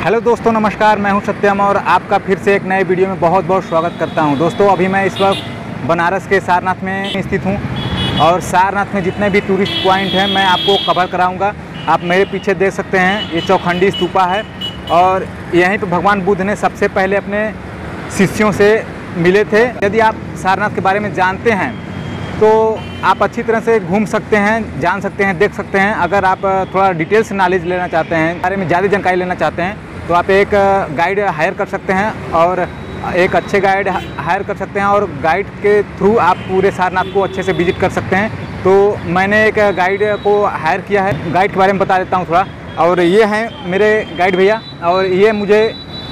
Hello दोस्तों, नमस्कार। मैं हूं सत्यम और आपका फिर से एक नए वीडियो में बहुत बहुत स्वागत करता हूं। दोस्तों, अभी मैं इस वक्त बनारस के सारनाथ में स्थित हूं और सारनाथ में जितने भी टूरिस्ट पॉइंट हैं मैं आपको कवर कराऊंगा। आप मेरे पीछे देख सकते हैं, ये चौखंडी स्तूपा है और यहीं पर भगवान बुद्ध ने सबसे पहले अपने शिष्यों से मिले थे। यदि आप सारनाथ के बारे में जानते हैं तो आप अच्छी तरह से घूम सकते हैं, जान सकते हैं, देख सकते हैं। अगर आप थोड़ा डिटेल से नॉलेज लेना चाहते हैं, बारे में ज़्यादा जानकारी लेना चाहते हैं तो आप एक गाइड हायर कर सकते हैं और एक अच्छे गाइड हायर कर सकते हैं और गाइड के थ्रू आप पूरे सारनाथ को अच्छे से विजिट कर सकते हैं। तो मैंने एक गाइड को हायर किया है। गाइड के बारे में बता देता हूँ थोड़ा। और ये हैं मेरे गाइड भैया और ये मुझे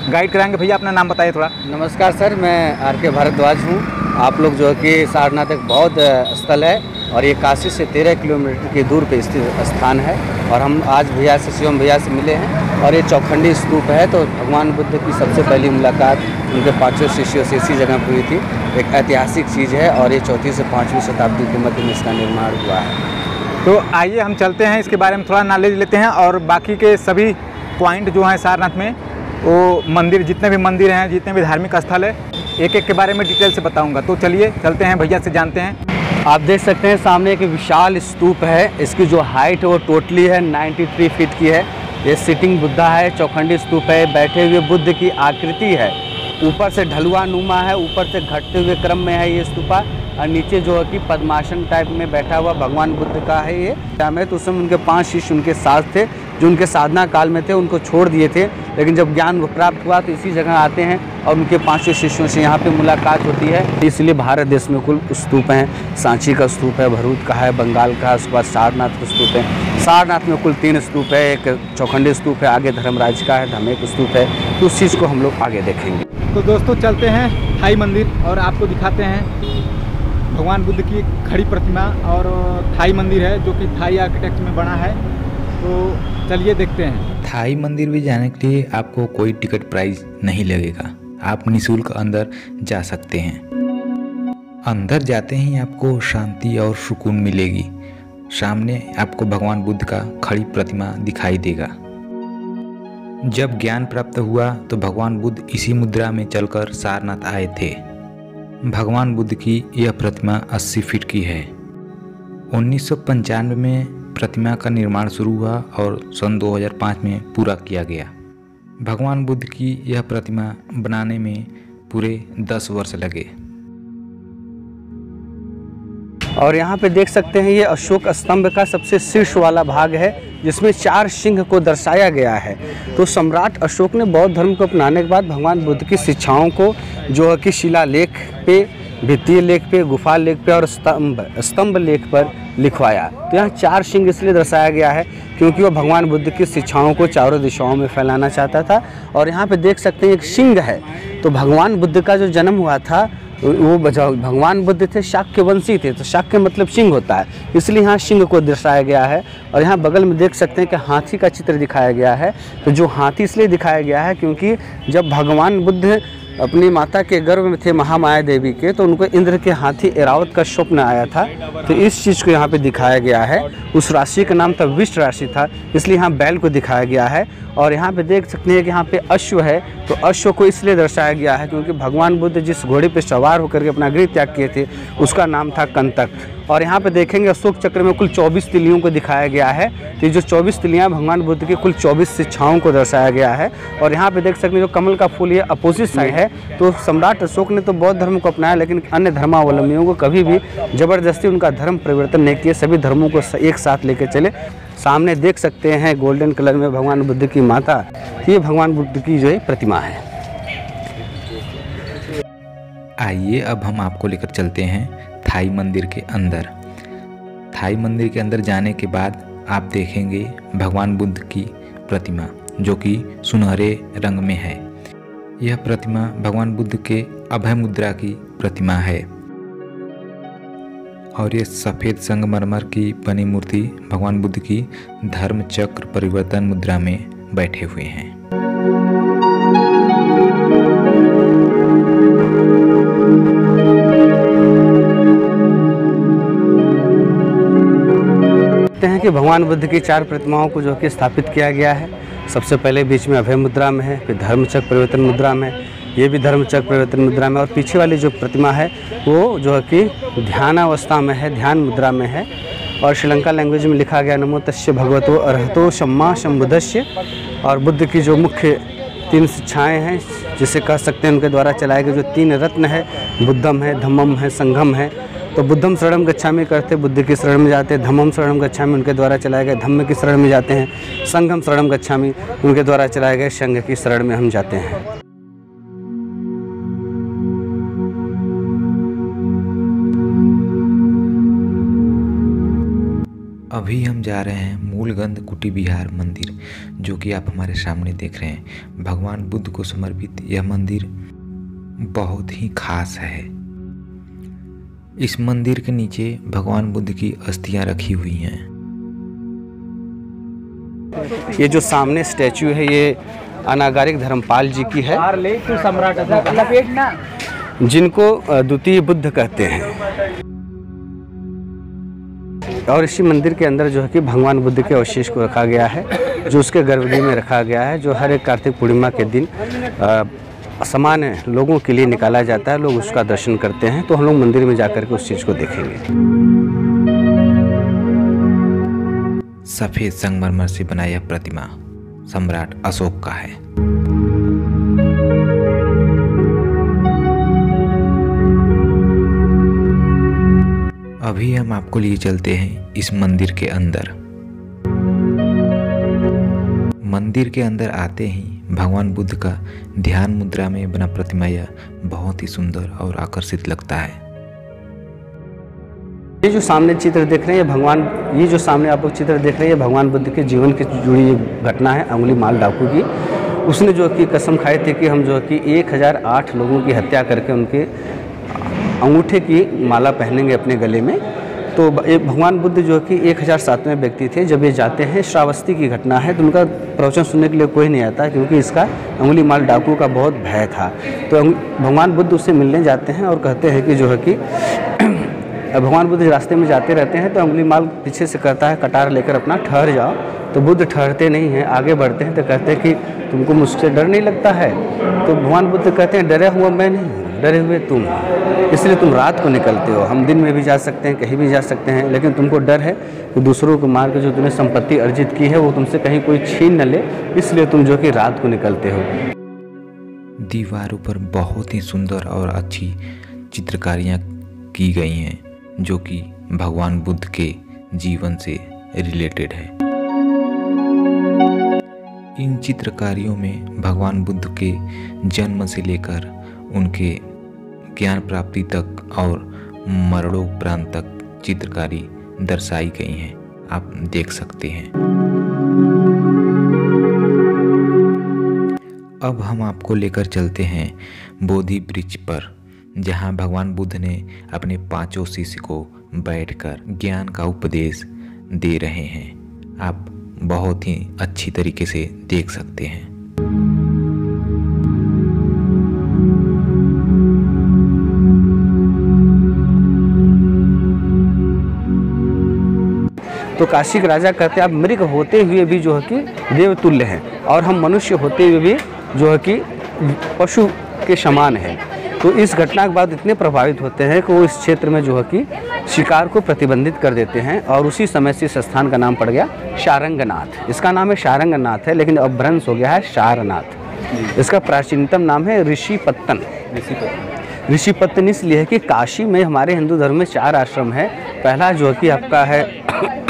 गाइड कराएंगे। भैया अपना नाम बताइए थोड़ा। नमस्कार सर, मैं आर.के. भारद्वाज हूँ। आप लोग जो है कि सारनाथ एक बौद्ध स्थल है और ये काशी से 13 किलोमीटर की दूर पे स्थित स्थान है। और हम आज भैया से, शिवम भैया से मिले हैं और ये चौखंडी स्तूप है। तो भगवान बुद्ध की सबसे पहली मुलाकात उनके 5 शिष्यों से इसी जगह पर हुई थी। एक ऐतिहासिक चीज़ है और ये 4वीं से 5वीं शताब्दी के मध्य में इसका निर्माण हुआ है। तो आइए हम चलते हैं, इसके बारे में थोड़ा नॉलेज लेते हैं और बाकी के सभी पॉइंट जो हैं सारनाथ में, वो मंदिर, जितने भी मंदिर हैं, जितने भी धार्मिक स्थल है, एक एक के बारे में डिटेल से बताऊंगा। तो चलिए चलते हैं, भैया से जानते हैं। आप देख सकते हैं सामने एक विशाल स्तूप है। इसकी जो हाइट है वो टोटली है 93 फीट की है। ये सिटिंग बुद्धा है, चौखंडी स्तूप है, बैठे हुए बुद्ध की आकृति है। ऊपर से ढलुआ नुमा है, ऊपर से घटते हुए क्रम में है ये स्तूपा और नीचे जो है कि पद्मासन टाइप में बैठा हुआ भगवान बुद्ध का है ये। तो उस समय उनके 5 शिष्य उनके साथ थे जो उनके साधना काल में थे, उनको छोड़ दिए थे। लेकिन जब ज्ञान प्राप्त हुआ तो इसी जगह आते हैं और उनके 5 शिष्यों से यहाँ पे मुलाकात होती है। इसलिए भारत देश में कुल स्तूप हैं। सांची का स्तूप है, भरूच का है, बंगाल का, उसके बाद सारनाथ का स्तूप है। सारनाथ में कुल 3 स्तूप है। एक चौखंडी स्तूप है, आगे धर्मराज का है, धमेक स्तूप है। तो उस चीज़ को हम लोग आगे देखेंगे। तो दोस्तों चलते हैं थाई मंदिर और आपको दिखाते हैं भगवान बुद्ध की खड़ी प्रतिमा। और थाई मंदिर है जो कि थाई आर्किटेक्ट में बना है। तो चलिए देखते हैं। थाई मंदिर भी जाने के लिए आपको कोई टिकट प्राइस नहीं लगेगा, आप निःशुल्क अंदर जा सकते हैं। अंदर जाते ही आपको शांति और सुकून मिलेगी। सामने आपको भगवान बुद्ध का खड़ी प्रतिमा दिखाई देगा। जब ज्ञान प्राप्त हुआ तो भगवान बुद्ध इसी मुद्रा में चलकर सारनाथ आए थे। भगवान बुद्ध की यह प्रतिमा 80 फीट की है। 1995 में प्रतिमा का निर्माण शुरू हुआ और सन 2005 में पूरा किया गया। भगवान बुद्ध की यह प्रतिमा बनाने में पूरे 10 वर्ष लगे। और यहाँ पे देख सकते हैं ये अशोक स्तंभ का सबसे शीर्ष वाला भाग है जिसमें 4 सिंह को दर्शाया गया है। तो सम्राट अशोक ने बौद्ध धर्म को अपनाने के बाद भगवान बुद्ध की शिक्षाओं को जो है कि शिलालेख पे, भित्तीय लेख पे, गुफा लेख पे और स्तंभ लेख पर लिखवाया। तो यहाँ 4 सिंह इसलिए दर्शाया गया है क्योंकि वह भगवान बुद्ध की शिक्षाओं को चारों दिशाओं में फैलाना चाहता था। और यहाँ पे देख सकते हैं एक सिंह है। तो भगवान बुद्ध का जो जन्म हुआ था वो भगवान बुद्ध थे शाक्य वंशी थे, तो शाक्य मतलब सिंह होता है, इसलिए यहाँ सिंह को दर्शाया गया है। और यहाँ बगल में देख सकते हैं कि हाथी का चित्र दिखाया गया है। तो जो हाथी इसलिए दिखाया गया है क्योंकि जब भगवान बुद्ध अपनी माता के गर्भ में थे महामाया देवी के, तो उनको इंद्र के हाथी ऐरावत का स्वप्न आया था। तो इस चीज़ को यहाँ पे दिखाया गया है। उस राशि का नाम था विष्ट राशि था, इसलिए यहाँ बैल को दिखाया गया है। और यहाँ पे देख सकते हैं कि यहाँ पे अश्व है। तो अश्व को इसलिए दर्शाया गया है क्योंकि भगवान बुद्ध जिस घोड़े पे सवार होकर के अपना गृह त्याग किए थे उसका नाम था कंतक। और यहाँ पे देखेंगे अशोक चक्र में कुल 24 तिलियों को दिखाया गया है। तो जो 24 तिलियाँ भगवान बुद्ध की कुल 24 शिक्षाओं को दर्शाया गया है। और यहाँ पे देख सकते हैं जो कमल का फूल ये अपोजिट साइड है। तो सम्राट अशोक ने तो बौद्ध धर्म को अपनाया लेकिन अन्य धर्मावलंबियों को कभी भी जबरदस्ती उनका धर्म परिवर्तन नहीं किया, सभी धर्मों को एक साथ लेकर चले। सामने देख सकते हैं गोल्डन कलर में भगवान बुद्ध की माता, ये भगवान बुद्ध की जो है प्रतिमा है। आइए अब हम आपको लेकर चलते हैं थाई मंदिर के अंदर। थाई मंदिर के अंदर जाने के बाद आप देखेंगे भगवान बुद्ध की प्रतिमा जो कि सुनहरे रंग में है। यह प्रतिमा भगवान बुद्ध के अभय मुद्रा की प्रतिमा है और ये सफ़ेद संगमरमर की बनी मूर्ति भगवान बुद्ध की धर्म चक्र परिवर्तन मुद्रा में बैठे हुए हैं। कि भगवान बुद्ध की 4 प्रतिमाओं को जो कि स्थापित किया गया है। सबसे पहले बीच में अभय मुद्रा में है, फिर धर्मचक्र परिवर्तन मुद्रा में, ये भी धर्मचक्र परिवर्तन मुद्रा में, और पीछे वाली जो प्रतिमा है वो जो है कि ध्यानावस्था में है, ध्यान मुद्रा में है। और श्रीलंका लैंग्वेज में लिखा गया नमो तस्य भगवतो अरहतो सम्मा सम्बुद्धस्य। और बुद्ध की जो मुख्य 3 शिक्षाएँ हैं, जिसे कह सकते हैं उनके द्वारा चलाए गए जो 3 रत्न है, बुद्धम है, धम्मम है, संघम है। तो बुद्धम शरणम गच्छामि करते बुद्ध की शरण में जाते हैं, धम्मम शरणम गच्छामि उनके द्वारा चलाए गए धम्म की शरण में जाते हैं, संघम शरणम गच्छामि उनके द्वारा चलाए गए संघ की शरण में हम जाते हैं। अभी हम जा रहे हैं मूलगंध कुटी विहार मंदिर, जो कि आप हमारे सामने देख रहे हैं। भगवान बुद्ध को समर्पित यह मंदिर बहुत ही खास है। इस मंदिर के नीचे भगवान बुद्ध की अस्थियां रखी हुई हैं। ये जो सामने स्टैचू है ये अनागारिक धर्मपाल जी की है, जिनको द्वितीय बुद्ध कहते हैं। और इसी मंदिर के अंदर जो है कि भगवान बुद्ध के अवशेष को रखा गया है, जो उसके गर्भगृह में रखा गया है, जो हर एक कार्तिक पूर्णिमा के दिन सामान्य लोगों के लिए निकाला जाता है। लोग उसका दर्शन करते हैं, तो हम लोग मंदिर में जाकर के उस चीज़ को देखेंगे। सफ़ेद संगमरमर से बनाया प्रतिमा सम्राट अशोक का है। अभी हम आपको लिए चलते हैं इस मंदिर के अंदर। मंदिर के अंदर आते ही भगवान बुद्ध का ध्यान मुद्रा में बना प्रतिमा यह बहुत ही सुंदर और आकर्षित लगता है। ये जो सामने चित्र देख रहे हैं ये जो सामने आप लोग चित्र देख रहे हैं, ये भगवान बुद्ध के जीवन की जुड़ी घटना है, अंगुलीमाल डाकू की। उसने जो कि कसम खाई थी कि हम जो है कि 1008 लोगों की हत्या करके उनके अंगूठे की माला पहनेंगे अपने गले में। तो भगवान बुद्ध जो कि 1007वें व्यक्ति थे। जब ये जाते हैं, श्रावस्ती की घटना है, तो उनका प्रवचन सुनने के लिए कोई नहीं आता, क्योंकि इसका अंगुलीमाल डाकू का बहुत भय था। तो भगवान बुद्ध उससे मिलने जाते हैं और कहते हैं कि जो है कि भगवान बुद्ध रास्ते में जाते रहते हैं, तो अंगुलीमाल पीछे से कहता है कटार लेकर अपना ठहर जाओ। तो बुद्ध ठहरते नहीं हैं, आगे बढ़ते हैं। तो कहते हैं कि तुमको मुझसे डर नहीं लगता है? तो भगवान बुद्ध कहते हैं डरा हुआ मैं नहीं, डरे हुए तुम, इसलिए तुम रात को निकलते हो। हम दिन में भी जा सकते हैं, कहीं भी जा सकते हैं, लेकिन तुमको डर है कि दूसरों को मार के जो तुमने संपत्ति अर्जित की है वो तुमसे कहीं कोई छीन न ले, इसलिए तुम जो कि रात को निकलते हो। दीवारों पर बहुत ही सुंदर और अच्छी चित्रकारियाँ की गई हैं, जो कि भगवान बुद्ध के जीवन से रिलेटेड है। इन चित्रकारियों में भगवान बुद्ध के जन्म से लेकर उनके ज्ञान प्राप्ति तक और मरणोपरांत तक चित्रकारी दर्शाई गई हैं, आप देख सकते हैं। अब हम आपको लेकर चलते हैं बोधि वृक्ष पर, जहां भगवान बुद्ध ने अपने 5 शिष्य को बैठकर ज्ञान का उपदेश दे रहे हैं। आप बहुत ही अच्छी तरीके से देख सकते हैं। तो काशी के राजा कहते हैं आप मृग होते हुए भी जो है कि देवतुल्य हैं, और हम मनुष्य होते हुए भी जो है कि पशु के समान हैं। तो इस घटना के बाद इतने प्रभावित होते हैं कि वो इस क्षेत्र में जो है कि शिकार को प्रतिबंधित कर देते हैं, और उसी समय से इस स्थान का नाम पड़ गया शारंगनाथ। इसका नाम है शारंगनाथ है, लेकिन अब भ्रंश हो गया है सारनाथ। इसका प्राचीनतम नाम है ऋषिपत्तन। ऋषिपत्तन इसलिए है कि काशी में हमारे हिंदू धर्म में 4 आश्रम है। पहला जो कि आपका है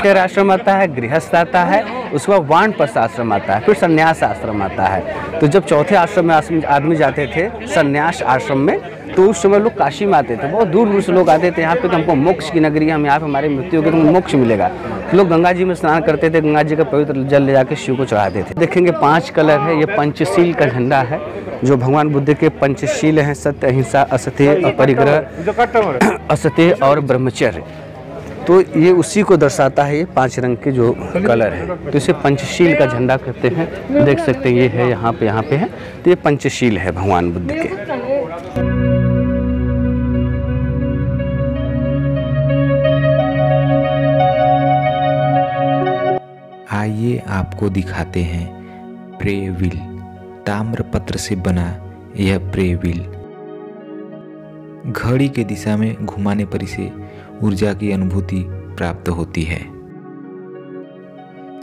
आश्रम आता है, गृहस्थ आता है, उसके बाद वानप्रस्थ आश्रम आता है, फिर संन्यास आश्रम आता है। तो जब चौथे आश्रम में आदमी जाते थे संन्यास आश्रम में, तो उस समय लोग काशी में आते थे। बहुत दूर दूर से लोग आते थे यहाँ पे, तो हमको मोक्ष की नगरी है, हम यहाँ पे हमारी मृत्यु होगी तो मोक्ष मिलेगा। तो लोग गंगा जी में स्नान करते थे, गंगा जी का पवित्र जल ले जाकर शिव को चढ़ाते थे। देखेंगे 5 कलर है, ये पंचशील का झंडा है, जो भगवान बुद्ध के पंचशील हैं, सत्य, अहिंसा, असत्य, अपरिग्रह, असत्य और ब्रह्मचर्य। तो ये उसी को दर्शाता है, ये 5 रंग के जो कलर है, तो इसे पंचशील का झंडा कहते हैं। देख सकते हैं ये है यहाँ पे है, तो ये पंचशील है भगवान बुद्ध के। आइए आपको दिखाते हैं प्रे व्हील, ताम्रपत्र से बना यह प्रे व्हील घड़ी के दिशा में घुमाने पर इसे ऊर्जा की अनुभूति प्राप्त होती है।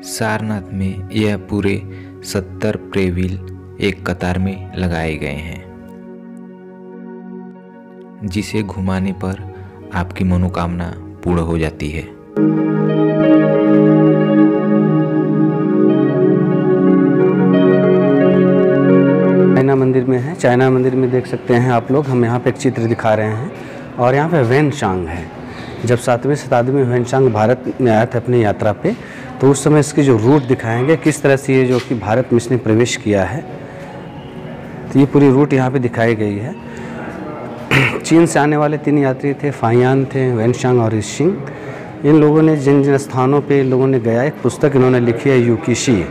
सारनाथ में यह पूरे 70 प्रे व्हील एक कतार में लगाए गए हैं, जिसे घुमाने पर आपकी मनोकामना पूर्ण हो जाती है। चाइना मंदिर में है। चाइना मंदिर में देख सकते हैं आप लोग, हम यहाँ पे एक चित्र दिखा रहे हैं और यहाँ पे वैनचांग है। जब 7वीं शताब्दी में वैनचांग भारत में आया था अपनी यात्रा पे, तो उस समय इसकी जो रूट दिखाएंगे, किस तरह से ये जो कि भारत में इसने प्रवेश किया है, तो ये पूरी रूट यहाँ पे दिखाई गई है। चीन से आने वाले 3 यात्री थे, फाइयान थे, वैनचांग और इशिंग। इन लोगों ने जिन जिन स्थानों पे इन लोगों ने गया, एक पुस्तक इन्होंने लिखी है यूकीशी।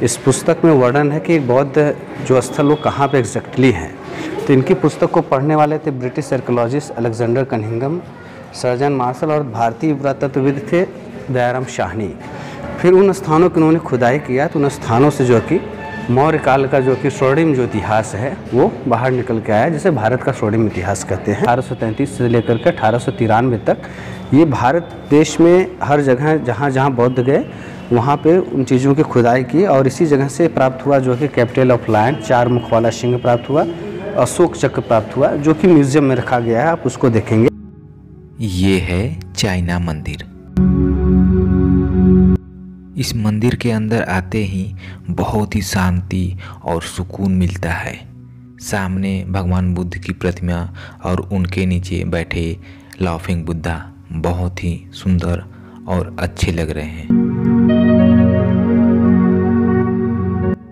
इस पुस्तक में वर्णन है कि बौद्ध जो स्थल वो कहाँ पे एग्जैक्टली हैं। तो इनकी पुस्तक को पढ़ने वाले थे British archaeologist Alexander Cunningham, sir John Marshall और भारतीय पुरातत्वविद थे दयाराम शाहनी। फिर उन स्थानों की उन्होंने खुदाई किया, तो उन स्थानों से जो कि मौर्य काल का जो कि स्वर्णिम जो इतिहास है वो बाहर निकल के आया, जिसे भारत का स्वर्णिम इतिहास कहते हैं। 1833 से लेकर के 1893 तक ये भारत देश में हर जगह जहाँ जहाँ बौद्ध गए वहाँ पे उन चीज़ों की खुदाई की और इसी जगह से प्राप्त हुआ जो कि कैपिटल ऑफ लैंड, 4 मुख वाला सिंह प्राप्त हुआ, अशोक चक्र प्राप्त हुआ, जो कि म्यूजियम में रखा गया है, आप उसको देखेंगे। ये है चाइना मंदिर। इस मंदिर के अंदर आते ही बहुत ही शांति और सुकून मिलता है। सामने भगवान बुद्ध की प्रतिमा और उनके नीचे बैठे लाफिंग बुद्धा बहुत ही सुंदर और अच्छे लग रहे हैं।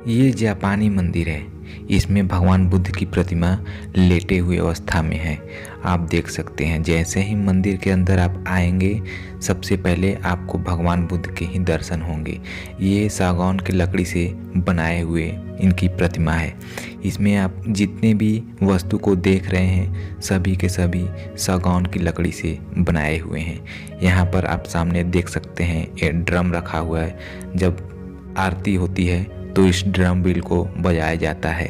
ये जापानी मंदिर है। इसमें भगवान बुद्ध की प्रतिमा लेटे हुए अवस्था में है। आप देख सकते हैं, जैसे ही मंदिर के अंदर आप आएंगे, सबसे पहले आपको भगवान बुद्ध के ही दर्शन होंगे। ये सागौन की लकड़ी से बनाए हुए इनकी प्रतिमा है। इसमें आप जितने भी वस्तु को देख रहे हैं, सभी के सभी सागौन की लकड़ी से बनाए हुए हैं। यहाँ पर आप सामने देख सकते हैं एक ड्रम रखा हुआ है। जब आरती होती है तो इस ड्रम बील को बजाया जाता है।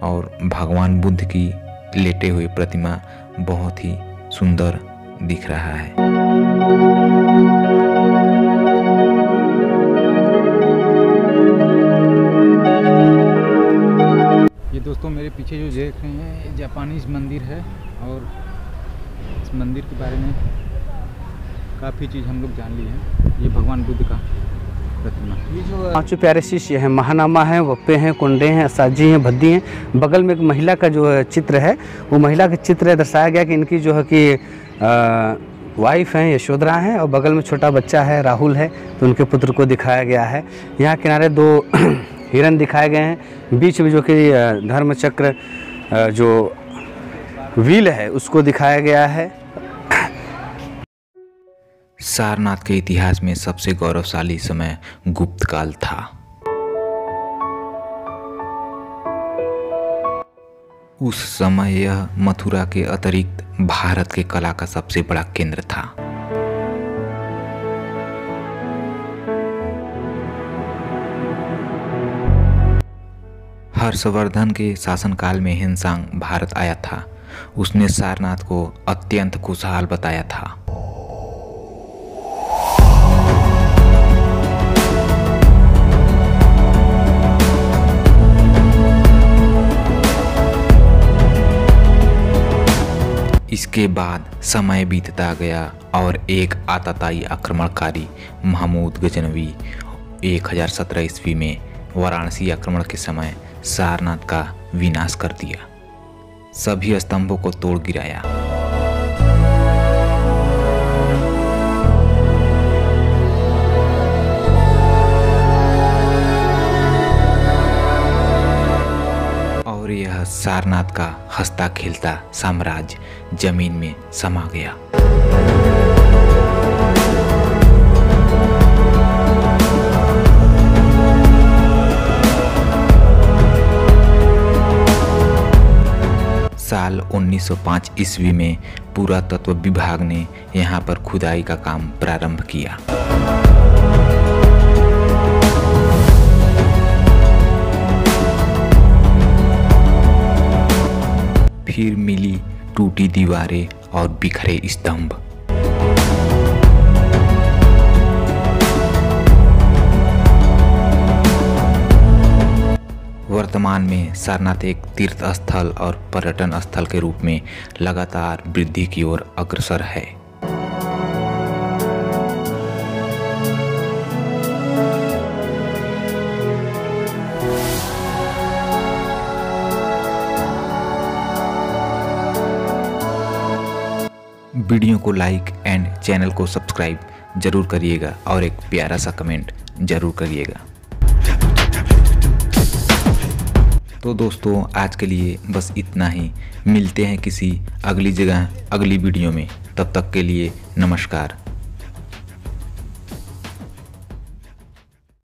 और भगवान बुद्ध की लेटे हुए प्रतिमा बहुत ही सुंदर दिख रहा है। ये दोस्तों मेरे पीछे जो देख रहे हैं, ये जापानीज मंदिर है और इस मंदिर के बारे में काफ़ी चीज़ हम लोग जान ली हैं। ये भगवान बुद्ध का प्रतिमा, ये जो 5 प्यारे शिष्य हैं, महानामा हैं, वप्पे हैं, कुंडे हैं, साजी हैं, भद्दी हैं। बगल में एक महिला का जो चित्र है, वो महिला का चित्र दर्शाया गया कि इनकी जो है कि वाइफ हैं, यशोधरा हैं, और बगल में छोटा बच्चा है, राहुल है, तो उनके पुत्र को दिखाया गया है। यहाँ किनारे 2 हिरन दिखाए गए हैं। बीच में जो कि धर्म चक्र जो व्हील है उसको दिखाया गया है। सारनाथ के इतिहास में सबसे गौरवशाली समय गुप्त काल था। उस समय यह मथुरा के अतिरिक्त भारत के कला का सबसे बड़ा केंद्र था। हर्षवर्धन के शासनकाल में हिनसांग भारत आया था। उसने सारनाथ को अत्यंत खुशहाल बताया था। इसके बाद समय बीतता गया और एक आताताई आक्रमणकारी महमूद गजनवी 1017 ईस्वी में वाराणसी आक्रमण के समय सारनाथ का विनाश कर दिया, सभी स्तंभों को तोड़ गिराया। और यह सारनाथ का हंसता खेलता साम्राज्य जमीन में समा गया। साल 1905 ईस्वी में पुरातत्व विभाग ने यहाँ पर खुदाई का काम प्रारंभ किया। फिर मिली टूटी दीवारें और बिखरे स्तंभ। वर्तमान में सारनाथ एक तीर्थ स्थल और पर्यटन स्थल के रूप में लगातार वृद्धि की ओर अग्रसर है। वीडियो को लाइक एंड चैनल को सब्सक्राइब जरूर करिएगा और एक प्यारा सा कमेंट जरूर करिएगा। तो दोस्तों आज के लिए बस इतना ही। मिलते हैं किसी अगली जगह अगली वीडियो में। तब तक के लिए नमस्कार।